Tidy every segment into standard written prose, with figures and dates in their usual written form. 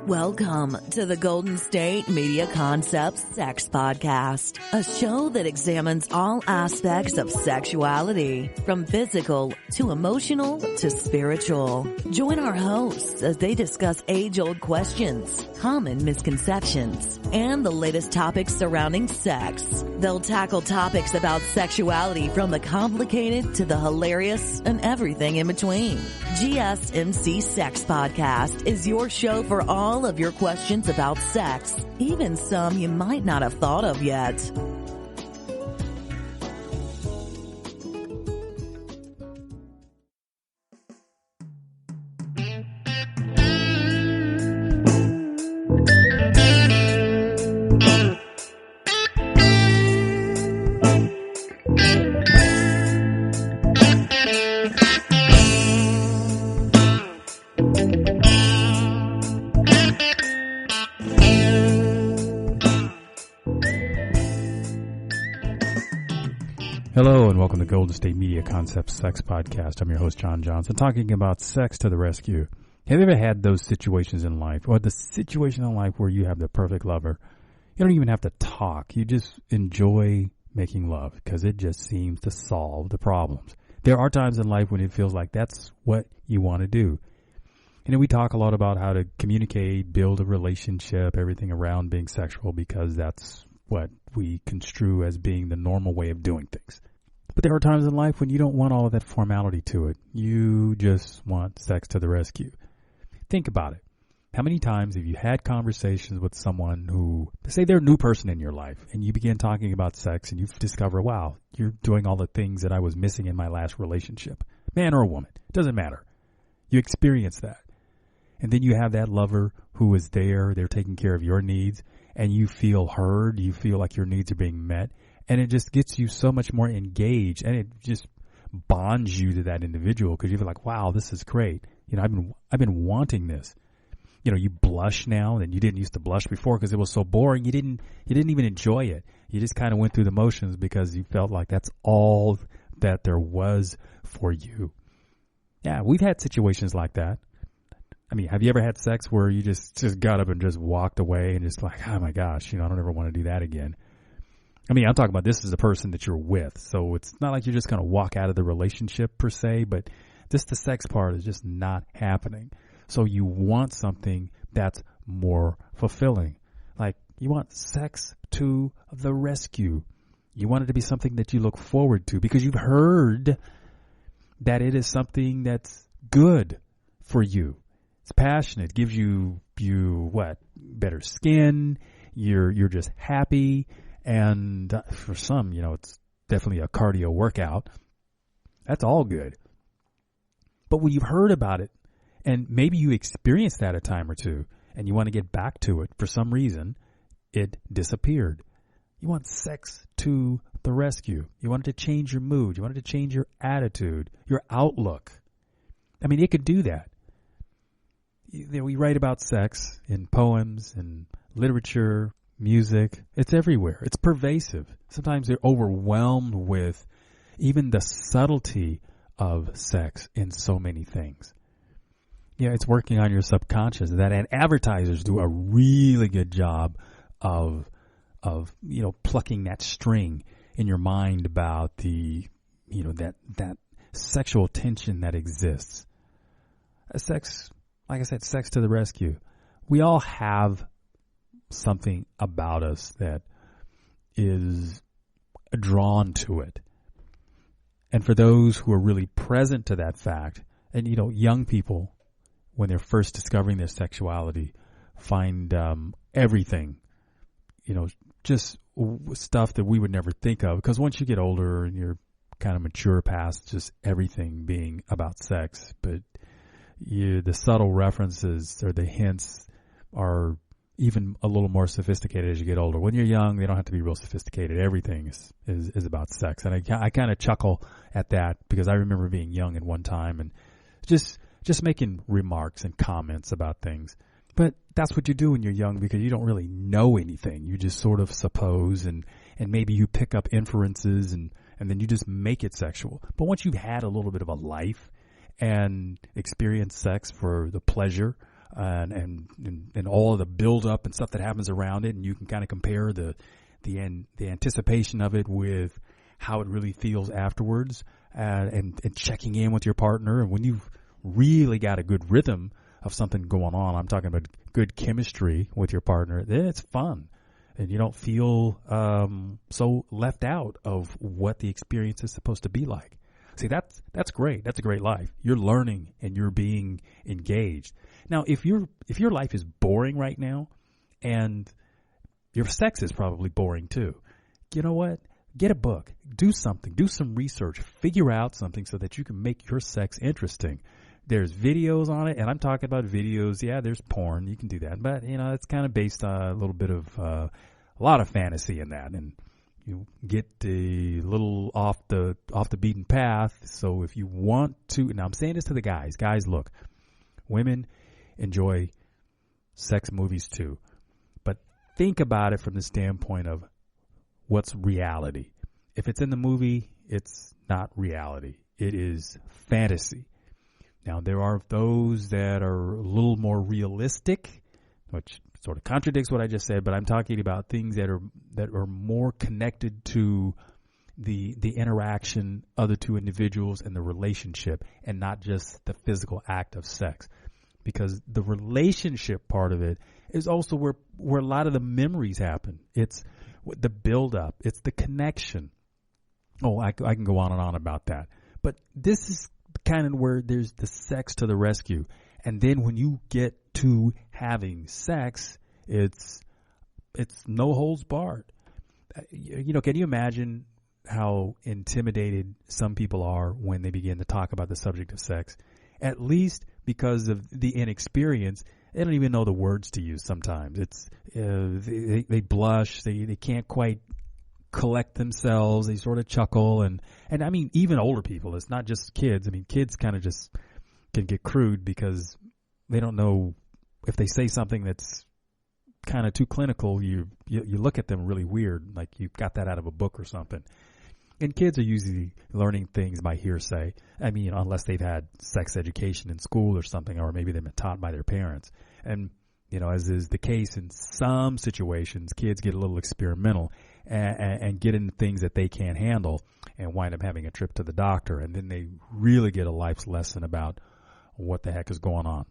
Welcome to the Golden State Media Concepts Sex Podcast, a show that examines all aspects of sexuality, from physical to emotional to spiritual. Join our hosts as they discuss age-old questions, common misconceptions, and the latest topics surrounding sex. They'll tackle topics about sexuality from the complicated to the hilarious and everything in between. GSMC Sex Podcast is your show for all of your questions about sex, even some you might not have thought of yet. Hello and welcome to Golden State Media Concepts Sex Podcast. I'm your host, John Johnson, talking about sex to the rescue. Have you ever had those situations in life, or the situation in life where you have the perfect lover? You don't even have to talk. You just enjoy making love because it just seems to solve the problems. There are times in life when it feels like that's what you want to do. And then we talk a lot about how to communicate, build a relationship, everything around being sexual, because that's what we construe as being the normal way of doing things. But there are times in life when you don't want all of that formality to it. You just want sex to the rescue. Think about it. How many times have you had conversations with someone who, say they're a new person in your life, and you begin talking about sex and you discover, wow, you're doing all the things that I was missing in my last relationship. Man or woman, it doesn't matter. You experience that. And then you have that lover who is there, they're taking care of your needs, and you feel heard, you feel like your needs are being met, and it just gets you so much more engaged, and it just bonds you to that individual because you feel like, wow, this is great. You know, I've been wanting this. You know, you blush now, and you didn't used to blush before because it was so boring. You didn't even enjoy it. You just kind of went through the motions because you felt like that's all that there was for you. Yeah, we've had situations like that. I mean, have you ever had sex where you just got up and just walked away and just like, oh my gosh, you know, I don't ever want to do that again. I mean, I'm talking about this is the person that you're with. So it's not like you're just going to walk out of the relationship per se, but the sex part is just not happening. So you want something that's more fulfilling. Like you want sex to the rescue. You want it to be something that you look forward to because you've heard that it is something that's good for you. It's passionate, gives you what? Better skin. You're just happy, and for some, you know, it's definitely a cardio workout. That's all good. But when you've heard about it, and maybe you experienced that a time or two, and you want to get back to it for some reason, it disappeared. You want sex to the rescue. You want it to change your mood. You want it to change your attitude, your outlook. I mean, it could do that. You know, we write about sex in poems and literature, music. It's everywhere. It's pervasive. Sometimes they're overwhelmed with even the subtlety of sex in so many things. Yeah, it's working on your subconscious. And advertisers do a really good job of you know, plucking that string in your mind about the, you know, that sexual tension that exists. Sex. Like I said, sex to the rescue. We all have something about us that is drawn to it. And for those who are really present to that fact, and, you know, young people, when they're first discovering their sexuality, find everything, you know, just stuff that we would never think of. Because once you get older and you're kind of mature past just everything being about sex, but the subtle references or the hints are even a little more sophisticated as you get older. When you're young, they don't have to be real sophisticated. Everything is about sex. And I kind of chuckle at that because I remember being young at one time and just making remarks and comments about things. But that's what you do when you're young because you don't really know anything. You just sort of suppose and maybe you pick up inferences and then you just make it sexual. But once you've had a little bit of a life and experience sex for the pleasure and all of the build up and stuff that happens around it, and you can kind of compare the anticipation of it with how it really feels afterwards, and checking in with your partner. And when you've really got a good rhythm of something going on, I'm talking about good chemistry with your partner, then it's fun. And you don't feel so left out of what the experience is supposed to be like. See, that's great. That's a great life. You're learning and you're being engaged. Now, if your life is boring right now, and your sex is probably boring too, you know what? Get a book. Do something. Do some research. Figure out something so that you can make your sex interesting. There's videos on it, and I'm talking about videos. Yeah, there's porn. You can do that. But, it's kind of based on a little bit of a lot of fantasy in that. And you get a little off the beaten path. So if you want to, now I'm saying this to the guys. Guys, look, women enjoy sex movies too. But think about it from the standpoint of what's reality. If it's in the movie, it's not reality. It is fantasy. Now, there are those that are a little more realistic, which sort of contradicts what I just said, but I'm talking about things that are more connected to the interaction of the two individuals and the relationship, and not just the physical act of sex. Because the relationship part of it is also where a lot of the memories happen. It's the build-up. It's the connection. Oh, I can go on and on about that. But this is kind of where there's the sex to the rescue. And then when you get to having sex, it's no holds barred. Can you imagine how intimidated some people are when they begin to talk about the subject of sex? At least because of the inexperience, they don't even know the words to use sometimes. It's they blush, they can't quite collect themselves, they sort of chuckle, and I mean, even older people, it's not just kids. I mean, kids kind of just can get crude because they don't know if they say something that's kind of too clinical, you look at them really weird, like you got that out of a book or something. And kids are usually learning things by hearsay. I mean, unless they've had sex education in school or something, or maybe they've been taught by their parents. And, as is the case in some situations, kids get a little experimental and get into things that they can't handle and wind up having a trip to the doctor. And then they really get a life's lesson about what the heck is going on.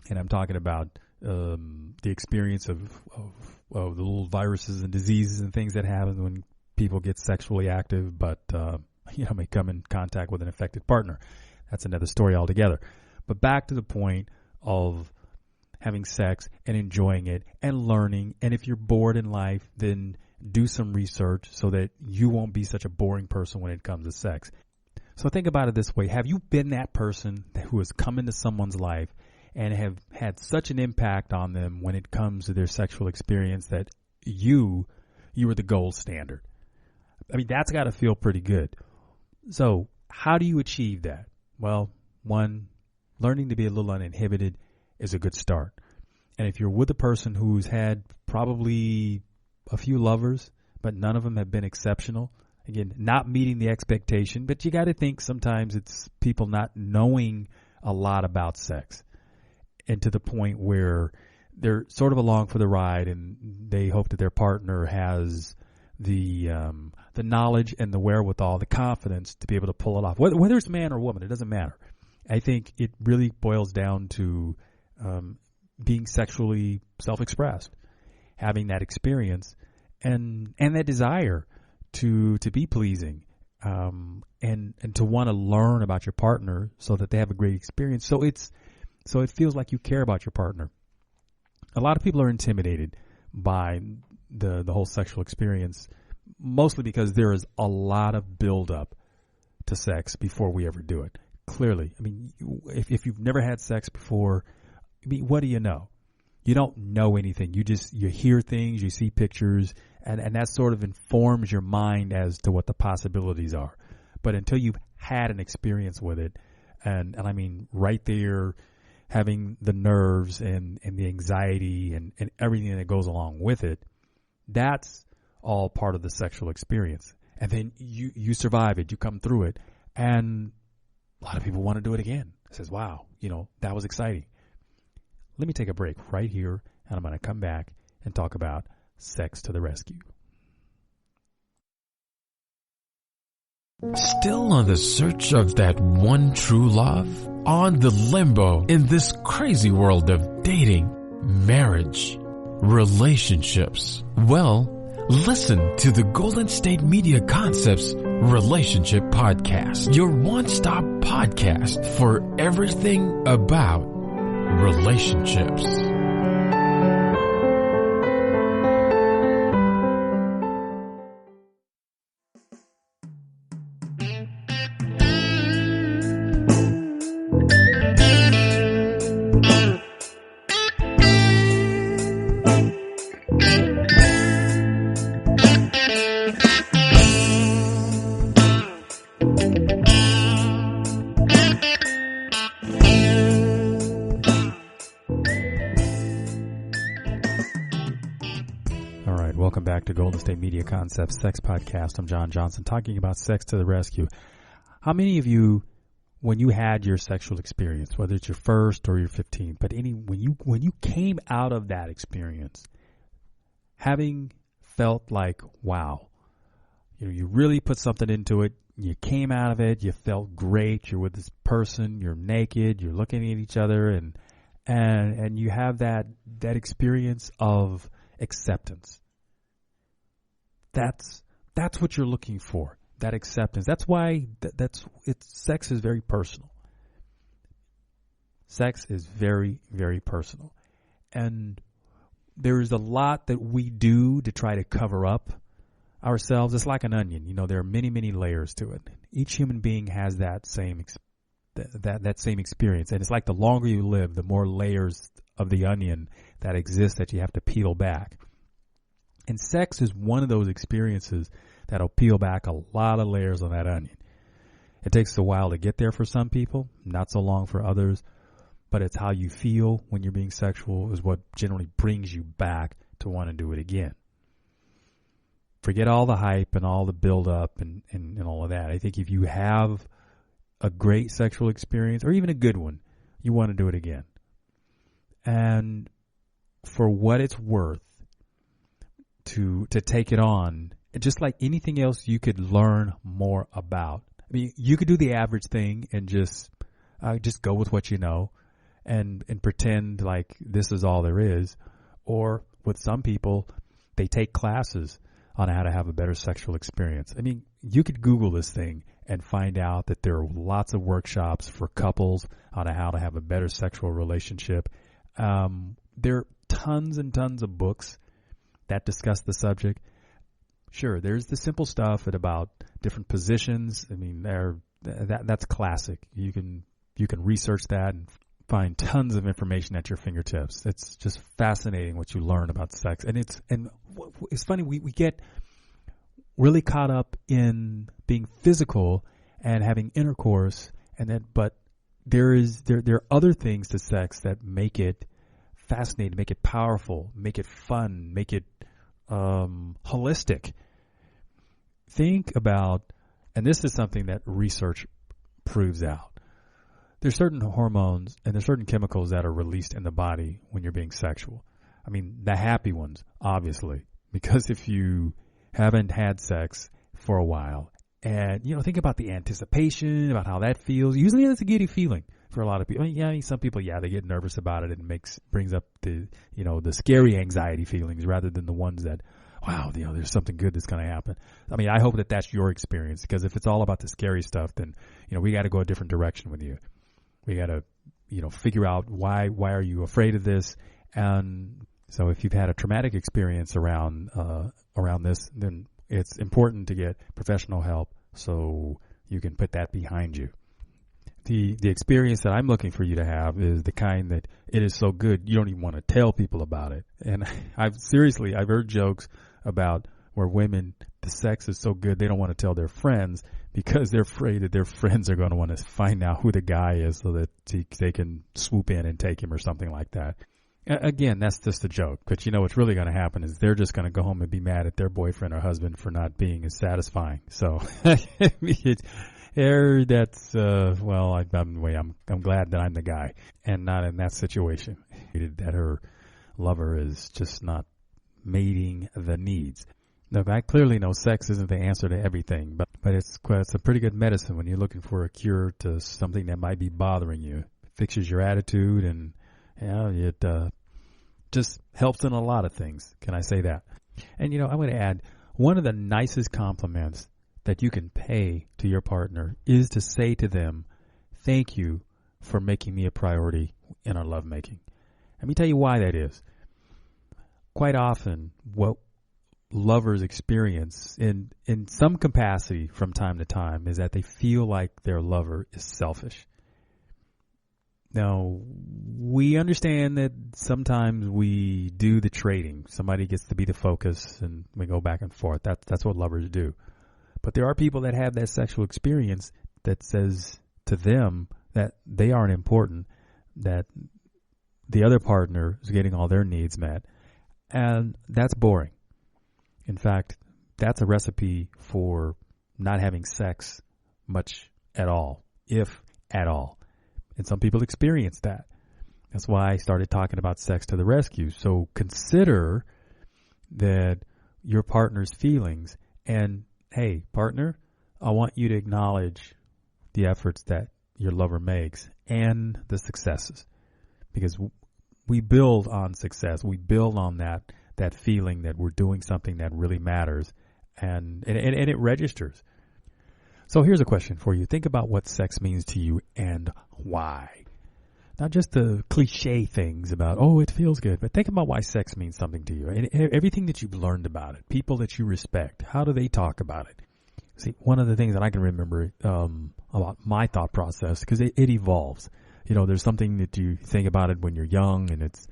And I'm talking about the experience of the little viruses and diseases and things that happen when people get sexually active, but may come in contact with an infected partner. That's another story altogether. But back to the point of having sex and enjoying it and learning. And if you're bored in life, then do some research so that you won't be such a boring person when it comes to sex. So think about it this way. Have you been that person who has come into someone's life and have had such an impact on them when it comes to their sexual experience that you were the gold standard? I mean, that's got to feel pretty good. So how do you achieve that? Well, one, learning to be a little uninhibited is a good start. And if you're with a person who's had probably a few lovers, but none of them have been exceptional, again, not meeting the expectation, but you got to think sometimes it's people not knowing a lot about sex, and to the point where they're sort of along for the ride and they hope that their partner has the knowledge and the wherewithal, the confidence to be able to pull it off. Whether it's man or woman, it doesn't matter. I think it really boils down to being sexually self-expressed, having that experience, and that desire to be pleasing, and to want to learn about your partner so that they have a great experience. So it feels like you care about your partner. A lot of people are intimidated by the whole sexual experience, mostly because there is a lot of buildup to sex before we ever do it. Clearly, I mean, if you've never had sex before, I mean, what do you know? You don't know anything. You hear things, you see pictures, and that sort of informs your mind as to what the possibilities are. But until you've had an experience with it, and I mean, right there, having the nerves and the anxiety and everything that goes along with it, that's all part of the sexual experience. And then you survive it, you come through it, and a lot of people want to do it again. It says, wow, that was exciting. Let me take a break right here, and I'm going to come back and talk about sex to the rescue. Still on the search of that one true love? On the limbo in this crazy world of dating, marriage, relationships? Well, listen to the Golden State Media Concepts Relationship Podcast, your one-stop podcast for everything about relationships. Welcome back to Golden State Media Concepts Sex Podcast. I'm John Johnson, talking about sex to the rescue. How many of you, when you had your sexual experience, whether it's your first or your 15th, but when you came out of that experience, having felt like, wow, you really put something into it, you came out of it, you felt great, you're with this person, you're naked, you're looking at each other, and you have that experience of acceptance. That's what you're looking for, that acceptance. That's why sex is very personal. Sex is very, very personal. And there is a lot that we do to try to cover up ourselves. It's like an onion. There are many, many layers to it. Each human being has that same that same experience. And it's like the longer you live, the more layers of the onion that exist that you have to peel back. And sex is one of those experiences that'll peel back a lot of layers on that onion. It takes a while to get there for some people, not so long for others, but it's how you feel when you're being sexual is what generally brings you back to want to do it again. Forget all the hype and all the build-up and all of that. I think if you have a great sexual experience, or even a good one, you want to do it again. And for what it's worth, to take it on, just like anything else you could learn more about. I mean, you could do the average thing and just go with what you know and pretend like this is all there is. Or with some people, they take classes on how to have a better sexual experience. I mean, you could Google this thing and find out that there are lots of workshops for couples on how to have a better sexual relationship. There are tons and tons of books that discuss the subject. Sure, there's the simple stuff about different positions. I mean, that's classic. You can research that and find tons of information at your fingertips. It's just fascinating what you learn about sex. And it's funny, we get really caught up in being physical and having intercourse, but there are other things to sex that make it fascinating, make it powerful, make it fun, make it holistic. Think about, and this is something that research proves out, there's certain hormones and there's certain chemicals that are released in the body when you're being sexual. I mean, the happy ones, obviously, because if you haven't had sex for a while, and think about the anticipation, about how that feels. Usually it's a giddy feeling for a lot of people. I mean, some people, they get nervous about it and brings up the scary anxiety feelings rather than the ones that, wow, there's something good that's going to happen. I mean, I hope that that's your experience, because if it's all about the scary stuff, then, we got to go a different direction with you. We got to, figure out why are you afraid of this? And so if you've had a traumatic experience around this, then it's important to get professional help so you can put that behind you. The experience that I'm looking for you to have is the kind that it is so good you don't even want to tell people about it. And I've heard jokes about where women, the sex is so good they don't want to tell their friends because they're afraid that their friends are going to want to find out who the guy is so that they can swoop in and take him or something like that. Again, that's just a joke, but what's really going to happen is they're just going to go home and be mad at their boyfriend or husband for not being as satisfying. So I'm glad that I'm the guy and not in that situation. that her lover is just not meeting the needs. Now, I clearly know sex isn't the answer to everything, but it's a pretty good medicine when you're looking for a cure to something that might be bothering you. It fixes your attitude, and it just helps in a lot of things. Can I say that? And, I'm going to add, one of the nicest compliments that you can pay to your partner is to say to them, thank you for making me a priority in our lovemaking. Let me tell you why that is. Quite often, what lovers experience in some capacity from time to time is that they feel like their lover is selfish. Now, we understand that sometimes we do the trading. Somebody gets to be the focus and we go back and forth. That's what lovers do. But there are people that have that sexual experience that says to them that they aren't important, that the other partner is getting all their needs met. And that's boring. In fact, that's a recipe for not having sex much at all, if at all. And some people experience that. That's why I started talking about sex to the rescue. So consider that your partner's feelings. And, hey, partner, I want you to acknowledge the efforts that your lover makes and the successes. Because we build on success. We build on that feeling that we're doing something that really matters, and it registers. So here's a question for you. Think about what sex means to you and why. Not just the cliche things about, oh, it feels good, but think about why sex means something to you. And everything that you've learned about it, people that you respect, how do they talk about it? See, one of the things that I can remember about my thought process, because it evolves. There's something that you think about it when you're young, and it's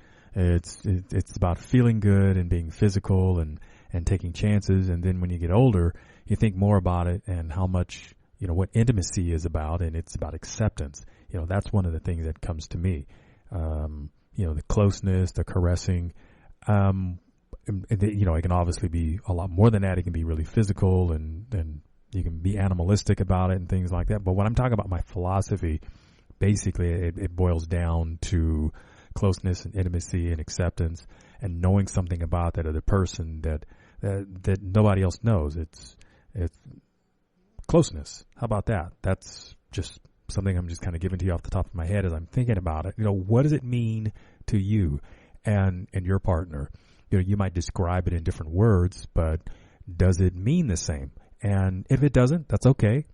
about feeling good and being physical and taking chances. And then when you get older, you think more about it and how much, what intimacy is about, and it's about acceptance. That's one of the things that comes to me. The closeness, the caressing. It can obviously be a lot more than that. It can be really physical, and you can be animalistic about it and things like that. But when I'm talking about my philosophy, basically it boils down to closeness and intimacy and acceptance and knowing something about that other person that nobody else knows. It's closeness. How about that? That's just something I'm just kind of giving to you off the top of my head as I'm thinking about it. What does it mean to you and your partner? You might describe it in different words, but does it mean the same? And if it doesn't, that's okay.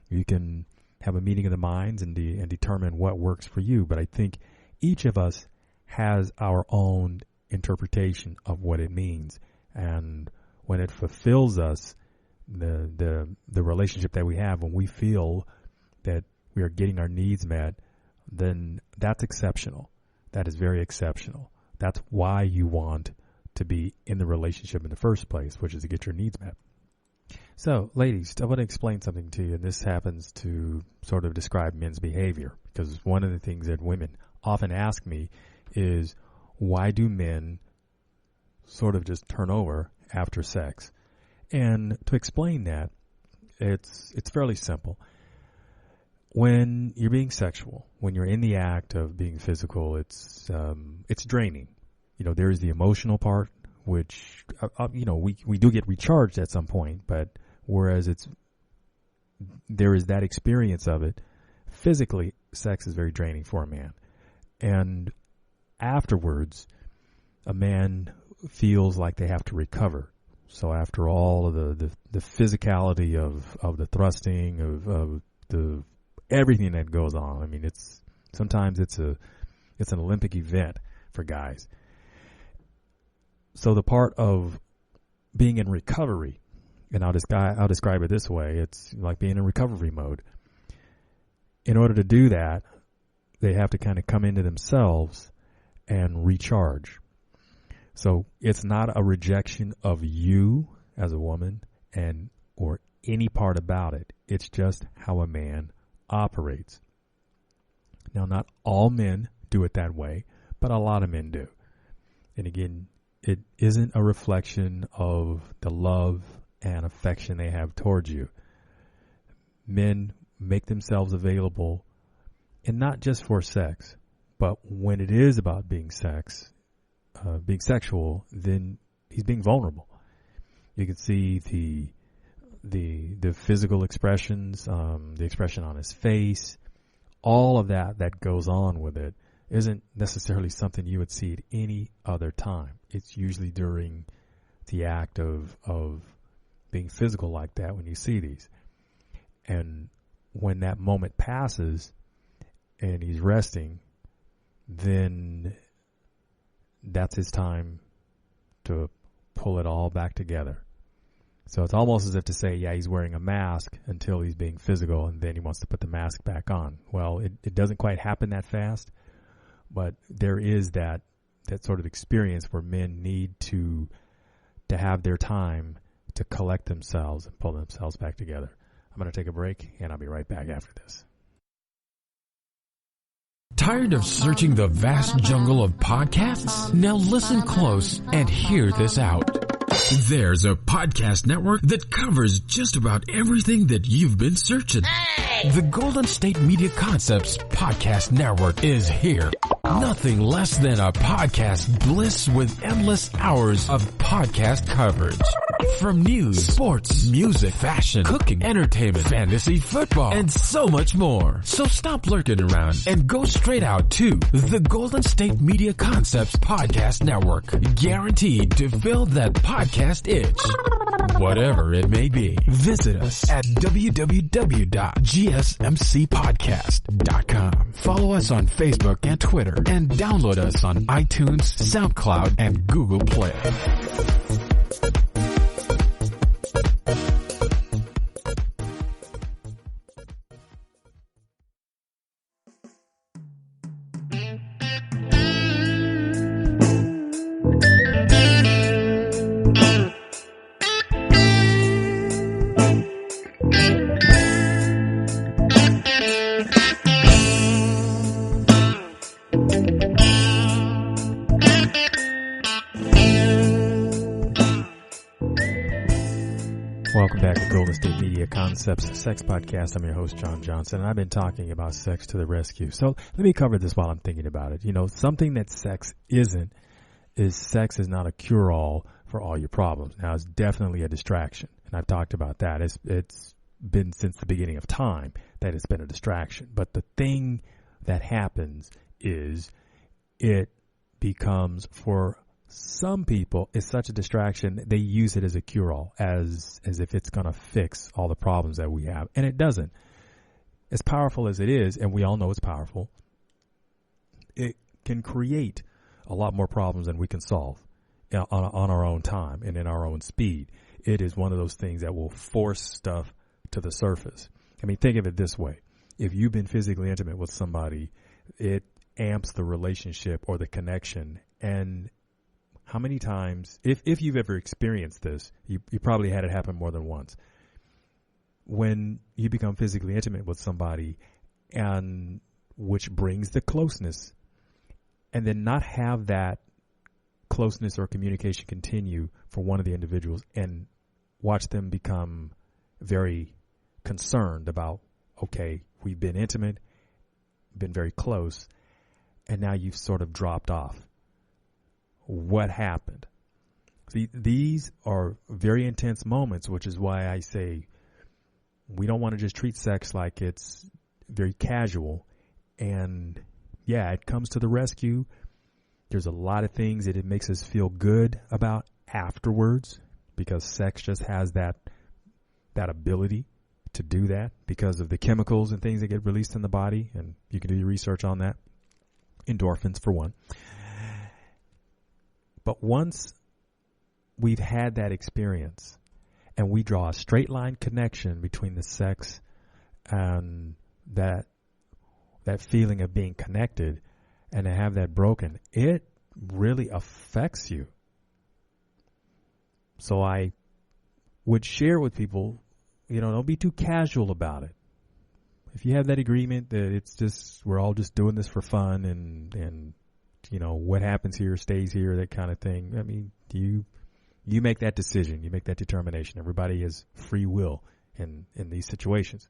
You can have a meeting of the minds and determine what works for you. But I think each of us has our own interpretation of what it means. And when it fulfills us, the relationship that we have, when we feel that we are getting our needs met, then that's exceptional. That is very exceptional. That's why you want to be in the relationship in the first place, which is to get your needs met. So, ladies, I want to explain something to you, and this happens to sort of describe men's behavior, because one of the things that women often ask me is, why do men sort of just turn over after sex? And to explain that, it's fairly simple. When you're being sexual, when you're in the act of being physical, it's draining. There's the emotional part, which, we do get recharged at some point, but whereas there is that experience of it, physically, sex is very draining for a man. And afterwards, a man feels like they have to recover. So after all of the physicality of the thrusting, of the everything that goes on, I mean, sometimes it's an Olympic event for guys. So the part of being in recovery, and I'll describe it this way, it's like being in recovery mode. In order to do that, they have to kind of come into themselves and recharge. So it's not a rejection of you as a woman or any part about it. It's just how a man operates. Now, not all men do it that way, but a lot of men do. And again, it isn't a reflection of the love and affection they have towards you. Men make themselves available, and not just for sex, But when it is about being sexual, then he's being vulnerable. You can see the physical expressions, the expression on his face, all of that goes on with it isn't necessarily something you would see at any other time. It's usually during the act of being physical like that when you see these. And when that moment passes and he's resting, then that's his time to pull it all back together. So it's almost as if to say, yeah, he's wearing a mask until he's being physical, and then he wants to put the mask back on. Well, it doesn't quite happen that fast, but there is that sort of experience where men need to have their time to collect themselves and pull themselves back together. I'm going to take a break, and I'll be right back after this. Tired of searching the vast jungle of podcasts? Now listen close and hear this out. There's a podcast network that covers just about everything that you've been searching. Hey! The Golden State Media Concepts Podcast Network is here. Nothing less than a podcast bliss with endless hours of podcast coverage. From news, sports, music, fashion, cooking, entertainment, fantasy, football, and so much more. So stop lurking around and go straight out to the Golden State Media Concepts Podcast Network. Guaranteed to fill that podcast itch. Whatever it may be. Visit us at www.gsmcpodcast.com. Follow us on Facebook and Twitter, and download us on iTunes, SoundCloud, and Google Play. Welcome back to Golden State Media Concepts Sex Podcast. I'm your host, John Johnson, and I've been talking about sex to the rescue. So let me cover this while I'm thinking about it. You know, something that sex isn't is sex is not a cure-all for all your problems. Now, it's definitely a distraction, and I've talked about that. It's been since the beginning of time that it's been a distraction. But the thing that happens is it becomes, for some people, it's such a distraction, they use it as a cure-all, as if it's going to fix all the problems that we have. And it doesn't. As powerful as it is, and we all know it's powerful, it can create a lot more problems than we can solve on our own time and in our own speed. It is one of those things that will force stuff to the surface. I mean, think of it this way. If you've been physically intimate with somebody, it amps the relationship or the connection. And how many times, if you've ever experienced this, you probably had it happen more than once. When you become physically intimate with somebody, and which brings the closeness, and then not have that closeness or communication continue for one of the individuals, and watch them become very concerned about, okay, we've been intimate, been very close, and now you've sort of dropped off. What happened? See, these are very intense moments, which is why I say we don't want to just treat sex like it's very casual. And yeah, it comes to the rescue. There's a lot of things that it makes us feel good about afterwards, because sex just has that ability to do that because of the chemicals and things that get released in the body. And you can do your research on that. Endorphins, for one. But once we've had that experience and we draw a straight line connection between the sex and that feeling of being connected, and to have that broken, it really affects you. So I would share with people, don't be too casual about it. If you have that agreement that it's just, we're all just doing this for fun and what happens here stays here, that kind of thing. I mean, you make that decision. You make that determination. Everybody has free will in these situations.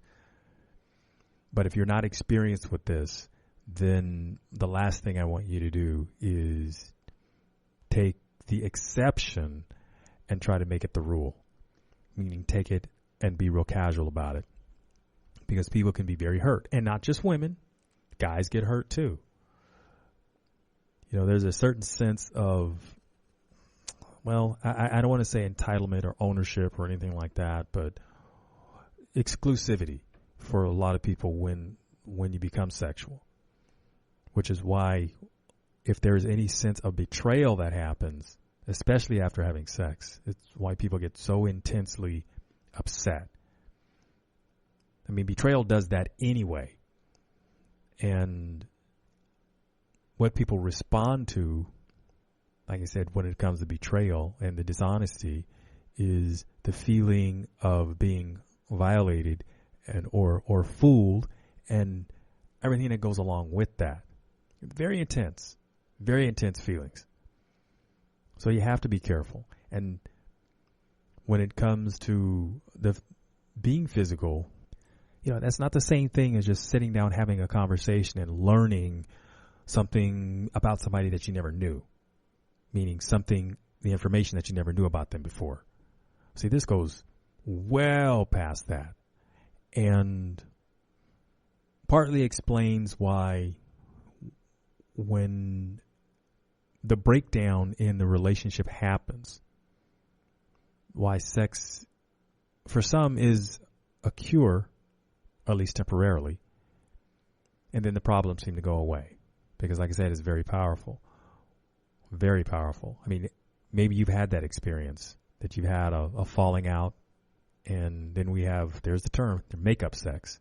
But if you're not experienced with this, then the last thing I want you to do is take the exception and try to make it the rule, meaning take it and be real casual about it, because people can be very hurt, and not just women. Guys get hurt too. You know, there's a certain sense of, well, I don't want to say entitlement or ownership or anything like that, but exclusivity for a lot of people when you become sexual, which is why if there's any sense of betrayal that happens, especially after having sex, it's why people get so intensely upset. I mean, betrayal does that anyway. And what people respond to, like I said, when it comes to betrayal and the dishonesty, is the feeling of being violated and or fooled and everything that goes along with that. Very intense feelings. So you have to be careful. And when it comes to the being physical, you know, that's not the same thing as just sitting down, having a conversation and learning something about somebody that you never knew. Meaning the information that you never knew about them before. See, this goes well past that. And partly explains why when the breakdown in the relationship happens, why sex for some is a cure, at least temporarily, and then the problems seem to go away. Because like I said, it's very powerful. Very powerful. I mean, maybe you've had that experience, that you've had a falling out, and then there's the term, the makeup sex.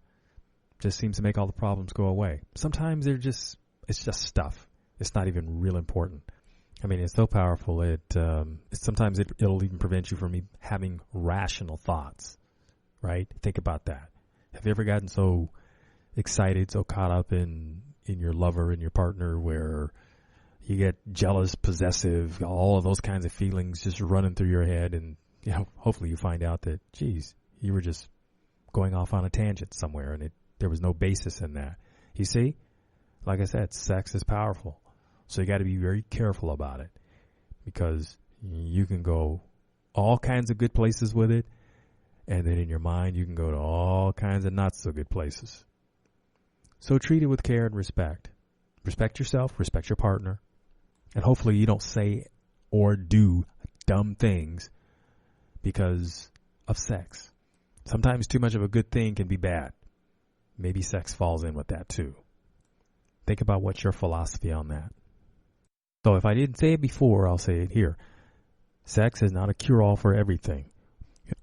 Just seems to make all the problems go away. Sometimes it's just stuff. It's not even real important. I mean, it's so powerful. Sometimes it'll even prevent you from having rational thoughts, right? Think about that. Have you ever gotten so excited, so caught up in your lover and your partner where you get jealous, possessive, all of those kinds of feelings just running through your head, and you know, hopefully you find out that, geez, you were just going off on a tangent somewhere and there was no basis in that. You see, like I said, sex is powerful. So you got to be very careful about it, because you can go all kinds of good places with it, and then in your mind you can go to all kinds of not so good places. So treat it with care and respect. Respect yourself, respect your partner, and hopefully you don't say or do dumb things because of sex. Sometimes too much of a good thing can be bad. Maybe sex falls in with that too. Think about what's your philosophy on that. So if I didn't say it before, I'll say it here. Sex is not a cure-all for everything.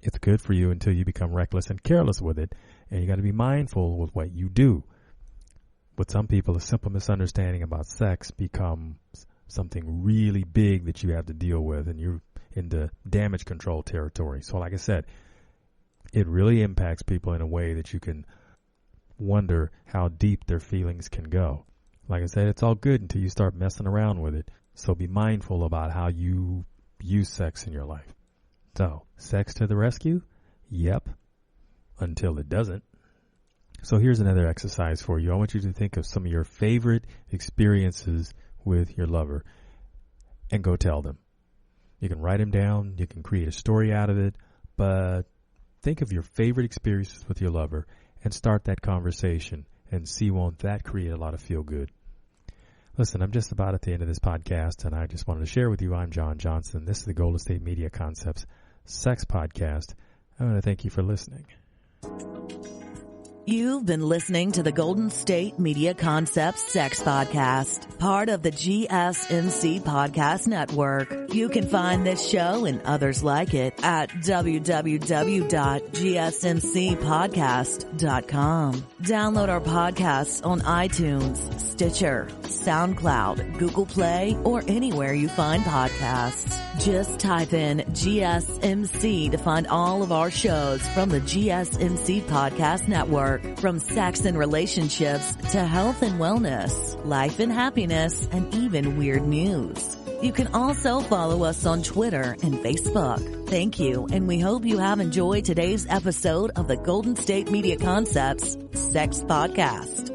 It's good for you until you become reckless and careless with it, and you got to be mindful with what you do. With some people, a simple misunderstanding about sex becomes something really big that you have to deal with, and you're in the damage control territory. So like I said, it really impacts people in a way that you can wonder how deep their feelings can go. Like I said, it's all good until you start messing around with it. So be mindful about how you use sex in your life. So, sex to the rescue? Yep. Until it doesn't. So here's another exercise for you. I want you to think of some of your favorite experiences with your lover and go tell them. You can write them down. You can create a story out of it. But think of your favorite experiences with your lover and start that conversation and see, won't that create a lot of feel good. Listen, I'm just about at the end of this podcast, and I just wanted to share with you, I'm John Johnson. This is the Golden State Media Concepts Sex Podcast. I want to thank you for listening. You've been listening to the Golden State Media Concepts Sex Podcast, part of the GSMC Podcast Network. You can find this show and others like it at www.gsmcpodcast.com. Download our podcasts on iTunes, Stitcher, SoundCloud, Google Play, or anywhere you find podcasts. Just type in GSMC to find all of our shows from the GSMC Podcast Network. From sex and relationships to health and wellness, life and happiness, and even weird news. You can also follow us on Twitter and Facebook. Thank you, and we hope you have enjoyed today's episode of the Golden State Media Concepts Sex Podcast.